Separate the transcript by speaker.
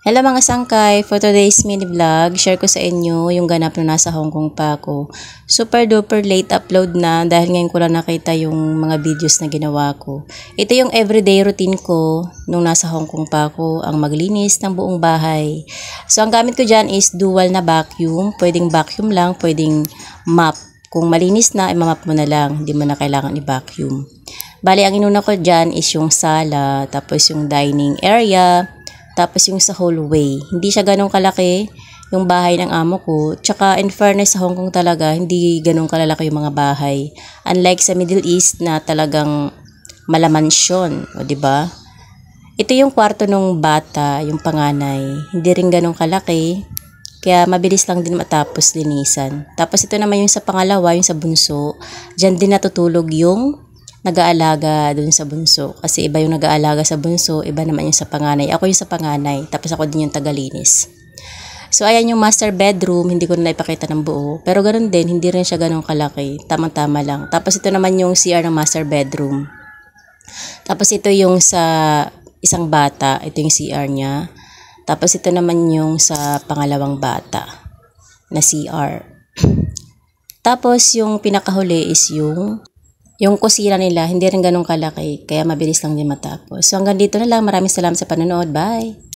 Speaker 1: Hello mga sangkay, for today's mini vlog, share ko sa inyo yung ganap na nasa Hong Kong pa ako. Super duper late upload na dahil ngayon ko lang nakita yung mga videos na ginawa ko. Ito yung everyday routine ko nung nasa Hong Kong pa ako, ang maglinis ng buong bahay. So ang gamit ko dyan is dual na vacuum, pwedeng vacuum lang, pwedeng mop. Kung malinis na, imamap mo na lang, hindi mo na kailangan i-vacuum. Bali, ang inuna ko dyan is yung sala, tapos yung dining area, tapos yung sa hallway. Hindi siya ganun kalaki yung bahay ng amo ko. Tsaka in fairness sa Hong Kong talaga, hindi ganun kalalaki yung mga bahay. Unlike sa Middle East na talagang malamansyon, o 'di ba? Ito yung kwarto ng bata, yung panganay. Hindi rin ganun kalaki. Kaya mabilis lang din matapos linisan. Tapos ito naman yung sa pangalawa, yung sa bunso. Diyan din natutulog yung nag-aalaga dun sa bunso. Kasi iba yung nag-aalaga sa bunso, iba naman yung sa panganay. Ako yung sa panganay, tapos ako din yung tagalinis. So ayan yung master bedroom, hindi ko na ipakita ng buo. Pero ganoon din, hindi rin siya ganun kalaki. Tamang-tama lang. Tapos ito naman yung CR ng master bedroom. Tapos ito yung sa isang bata, ito yung CR niya. Tapos ito naman yung sa pangalawang bata na CR. Tapos yung pinakahuli is yung kusina nila, hindi rin ganun kalaki, kaya mabilis lang din matapos. So hanggang dito na lang, maraming salamat sa panonood. Bye!